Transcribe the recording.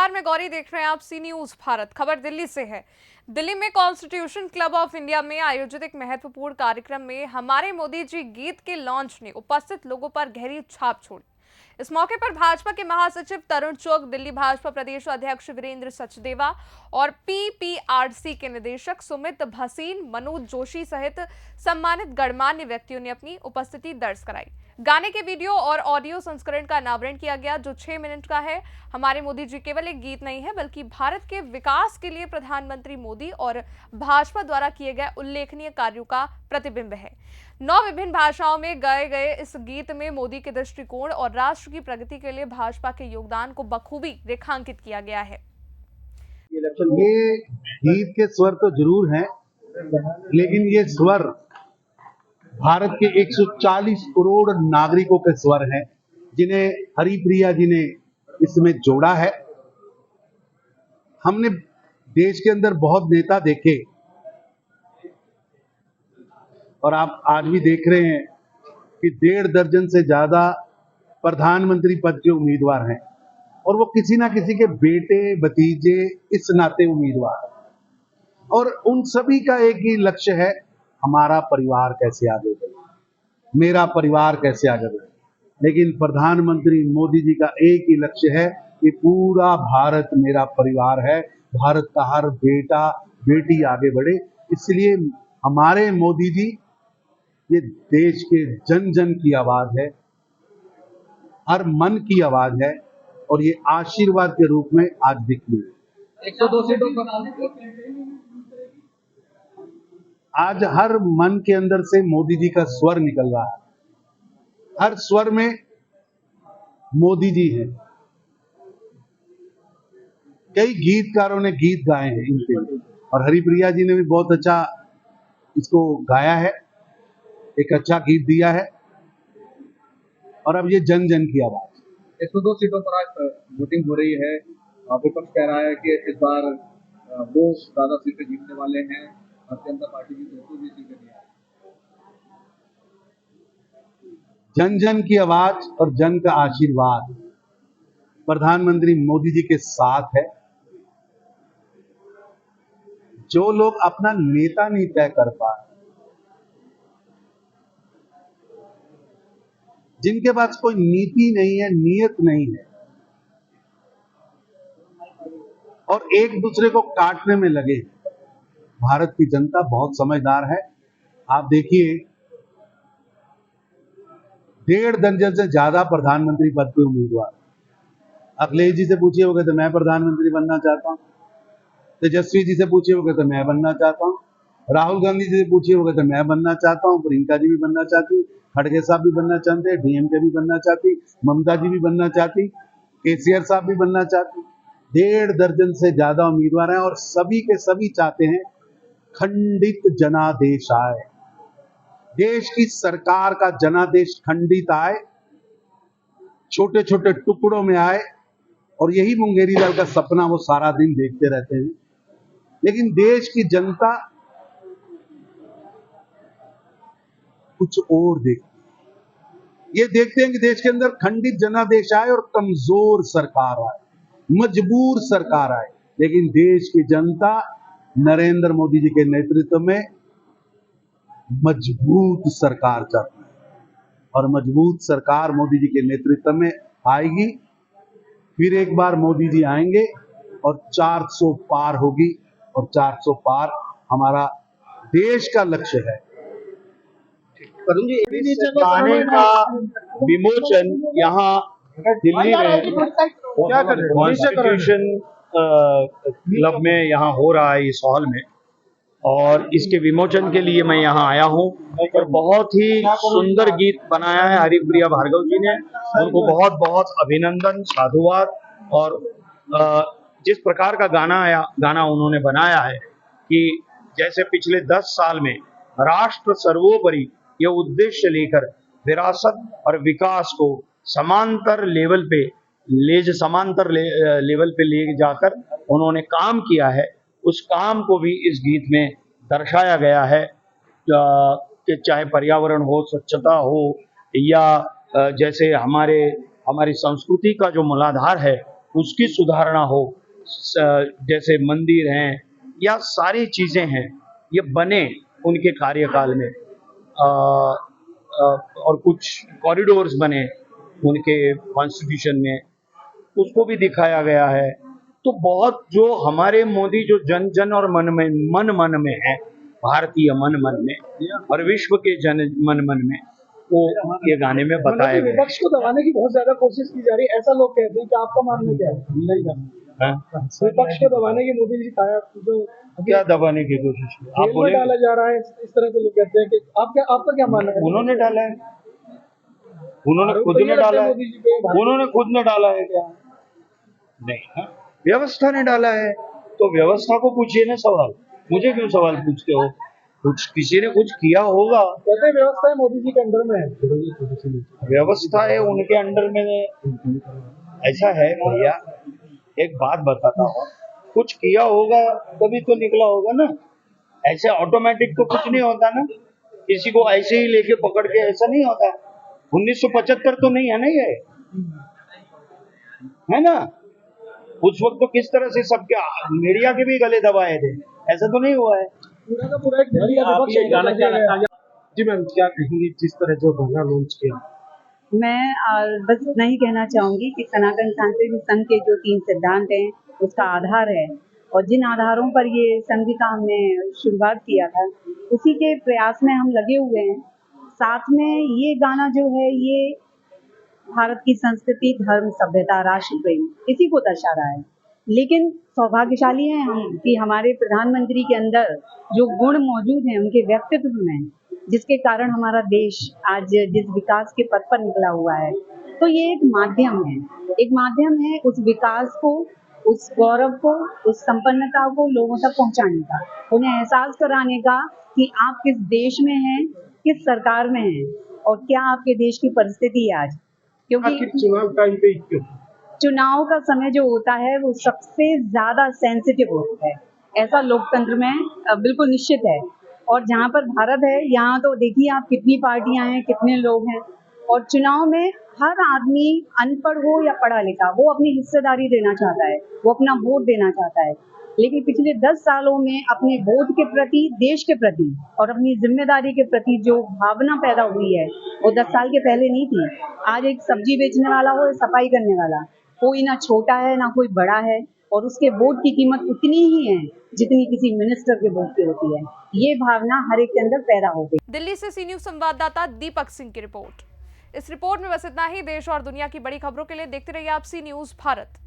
नमस्कार, मैं गौरी, देख रहे हैं आप सी न्यूज भारत। खबर दिल्ली से है। दिल्ली में कॉन्स्टिट्यूशन क्लब ऑफ इंडिया में आयोजित एक महत्वपूर्ण कार्यक्रम में हमारे मोदी जी गीत के लॉन्च ने उपस्थित लोगों पर गहरी छाप छोड़ी। इस मौके पर भाजपा के महासचिव तरुण चुग, दिल्ली भाजपा प्रदेश अध्यक्ष वीरेंद्र सचदेवा और पीपीआरसी के निदेशक सुमित भसीन, मनोज जोशी सहित सम्मानित गणमान्य व्यक्तियों ने अपनी उपस्थिति दर्ज कराई। गाने के वीडियो और ऑडियो संस्करण का अनावरण किया गया, जो 6 मिनट का है। हमारे मोदी जी केवल एक गीत नहीं है, बल्कि भारत के विकास के लिए प्रधानमंत्री मोदी और भाजपा द्वारा किए गए उल्लेखनीय कार्यों का प्रतिबिंब है। 9 विभिन्न भाषाओं में गाए गए इस गीत में मोदी के दृष्टिकोण और राष्ट्र की प्रगति के लिए भाजपा के योगदान को बखूबी रेखांकित किया गया है। ये गीत के स्वर तो जरूर हैं, लेकिन ये स्वर भारत के 140 करोड़ नागरिकों के स्वर हैं, जिन्हें हरिप्रिया जी ने इसमें जोड़ा है। हमने देश के अंदर बहुत नेता देखे और आप आज भी देख रहे हैं कि 1.5 दर्जन से ज्यादा प्रधानमंत्री पद के उम्मीदवार हैं और वो किसी ना किसी के बेटे भतीजे इस नाते उम्मीदवार हैं। और उन सभी का एक ही लक्ष्य है, हमारा परिवार कैसे आगे बढ़े, मेरा परिवार कैसे आगे बढ़े। लेकिन प्रधानमंत्री मोदी जी का एक ही लक्ष्य है कि पूरा भारत मेरा परिवार है, भारत का हर बेटा बेटी आगे बढ़े। इसलिए हमारे मोदी जी ये देश के जन जन की आवाज है, हर मन की आवाज है और ये आशीर्वाद के रूप में आज दिखी है। 102 सीटों पर आज हर मन के अंदर से मोदी जी का स्वर निकल रहा है, हर स्वर में मोदी जी हैं। कई गीतकारों ने गीत गाए हैं इनके लिए और हरिप्रिया जी ने भी बहुत अच्छा इसको गाया है, एक अच्छा गीत दिया है और अब ये जन जन की आवाज। 102 सीटों पर आज वोटिंग हो रही है। विपक्ष कह रहा है कि इस बार वो ज्यादा सीटें जीतने वाले हैं। भारतीय जनता पार्टी की 220 सीटें दी है। जन जन की आवाज और जन का आशीर्वाद प्रधानमंत्री मोदी जी के साथ है। जो लोग अपना नेता नहीं तय कर पाए, जिनके पास कोई नीति नहीं है, नियत नहीं है और एक दूसरे को काटने में लगे, भारत की जनता बहुत समझदार है। आप देखिए, 1.5 दर्जन से ज्यादा प्रधानमंत्री पद के उम्मीदवार। अखिलेश जी से पूछिए, वो कहते मैं प्रधानमंत्री बनना चाहता हूं। तेजस्वी जी से पूछिए, वो कहते मैं बनना चाहता हूं। राहुल गांधी जी से पूछिए, वो कहते मैं बनना चाहता हूं। प्रियंका जी भी बनना चाहती, खड़गे साहब भी बनना चाहते हैं, डीएमके भी बनना चाहती, ममता जी भी बनना चाहती, केसीआर साहब भी बनना चाहती। 1.5 दर्जन से ज्यादा उम्मीदवार हैं और सभी के सभी चाहते हैं खंडित जनादेश आए, देश की सरकार का जनादेश खंडित आए, छोटे छोटे टुकड़ों में आए। और यही मुंगेरी लाल का सपना वो सारा दिन देखते रहते हैं। लेकिन देश की जनता कुछ और देखती है। ये देखते हैं कि देश के अंदर खंडित जनादेश आए और कमजोर सरकार आए, मजबूर सरकार आए। लेकिन देश की जनता नरेंद्र मोदी जी के नेतृत्व में मजबूत सरकार चाहती है और मजबूत सरकार मोदी जी के नेतृत्व में आएगी। फिर एक बार मोदी जी आएंगे और 400 पार होगी और 400 पार हमारा देश का लक्ष्य है। गाने का विमोचन यहाँ दिल्ली में कॉन्स्टिट्यूशन क्लब में यहाँ हो रहा है, इस हॉल में, और इसके विमोचन के लिए मैं यहाँ आया हूँ। और बहुत ही सुंदर गीत बनाया है हरिप्रिया भार्गव जी ने, उनको बहुत बहुत अभिनंदन, साधुवाद। और जिस प्रकार का गाना उन्होंने बनाया है कि जैसे पिछले 10 साल में राष्ट्र सर्वोपरि ये उद्देश्य लेकर विरासत और विकास को समांतर लेवल पे ले जाकर उन्होंने काम किया है, उस काम को भी इस गीत में दर्शाया गया है। कि चाहे पर्यावरण हो, स्वच्छता हो, या जैसे हमारी संस्कृति का जो मूलाधार है उसकी सुधारना हो, जैसे मंदिर हैं या सारी चीज़ें हैं ये बने उनके कार्यकाल में, और कुछ कॉरिडोर्स बने उनके कॉन्स्टिट्यूशन में, उसको भी दिखाया गया है। तो बहुत जो हमारे मोदी जो जन जन और मन में है, भारतीय मन में और विश्व के जन मन में, वो ये गाने में बताया गया है। विपक्ष को दबाने की बहुत ज्यादा कोशिश की जा रही है, ऐसा लोग कहते हैं कि आपका मानना क्या है? नहीं हाँ? विपक्ष को दबाने की मोदी जी का जो क्या दबाने की कोशिश की? आप जेल में बोले डाला जा रहा है, इस तरह से लोग कहते हैं कि आपका क्या मानना है? उन्होंने डाला है, उन्होंने आरोप खुद तो ये ने लगता डाला है है, मोदी जी पे, उन्होंने खुद ने डाला है क्या? नहीं, हाँ? व्यवस्था ने डाला है, तो व्यवस्था को पूछिए ना सवाल, मुझे क्यों सवाल पूछते हो? कुछ किसी ने कुछ किया होगा। कहते हैं व्यवस्था मोदी जी के अंडर में है। व्यवस्था है उनके अंडर में, ऐसा है भैया, एक बात बताता हूँ, कुछ किया होगा तभी तो निकला होगा ना, ऐसे ऑटोमेटिक तो कुछ नहीं होता ना, किसी को ऐसे ही लेके पकड़ के ऐसा नहीं होता। 1975 तो नहीं है ना ये, है ना? उस वक्त तो किस तरह से सबके मीडिया के भी गले दबाए थे, ऐसा तो नहीं हुआ है। पूरा का पूरा एक दिल्ली का विपक्ष एक गाना क्या जी मैम क्या कहेंगी जिस तरह जो गाना लॉन्च किया? मैं बस इतना ही कहना चाहूँगी कि सनातन सांस्कृतिक संघ के जो 3 सिद्धांत हैं उसका आधार है, और जिन आधारों पर ये संघ का हमने शुरुआत किया था उसी के प्रयास में हम लगे हुए हैं। साथ में ये गाना जो है ये भारत की संस्कृति, धर्म, सभ्यता, राष्ट्र प्रेम इसी को दर्शा रहा है। लेकिन सौभाग्यशाली हैं हम कि हमारे प्रधानमंत्री के अंदर जो गुण मौजूद हैं उनके व्यक्तित्व में, जिसके कारण हमारा देश आज जिस विकास के पथ पर निकला हुआ है, तो ये एक माध्यम है उस विकास को, उस गौरव को, उस संपन्नता को लोगों तक पहुंचाने का, उन्हें एहसास कराने का कि आप किस देश में हैं, किस सरकार में हैं और क्या आपके देश की परिस्थिति है आज। क्योंकि चुनाव टाइम पे क्यों? चुनाव का समय जो होता है वो सबसे ज्यादा सेंसिटिव होता है, ऐसा लोकतंत्र में बिल्कुल निश्चित है। और जहाँ पर भारत है यहाँ तो देखिए आप कितनी पार्टियां हैं, कितने लोग हैं, और चुनाव में हर आदमी अनपढ़ हो या पढ़ा लिखा वो अपनी हिस्सेदारी देना चाहता है, वो अपना वोट देना चाहता है। लेकिन पिछले 10 सालों में अपने वोट के प्रति, देश के प्रति और अपनी जिम्मेदारी के प्रति जो भावना पैदा हुई है वो 10 साल के पहले नहीं थी। आज एक सब्जी बेचने वाला हो या सफाई करने वाला, कोई ना छोटा है ना कोई बड़ा है, और उसके वोट की कीमत उतनी ही है जितनी किसी मिनिस्टर के वोट की होती है। ये भावना हर एक के अंदर पैदा हो गई। दिल्ली से सी न्यूज संवाददाता दीपक सिंह की रिपोर्ट। इस रिपोर्ट में बस इतना ही। देश और दुनिया की बड़ी खबरों के लिए देखते रहिए आप सी न्यूज भारत।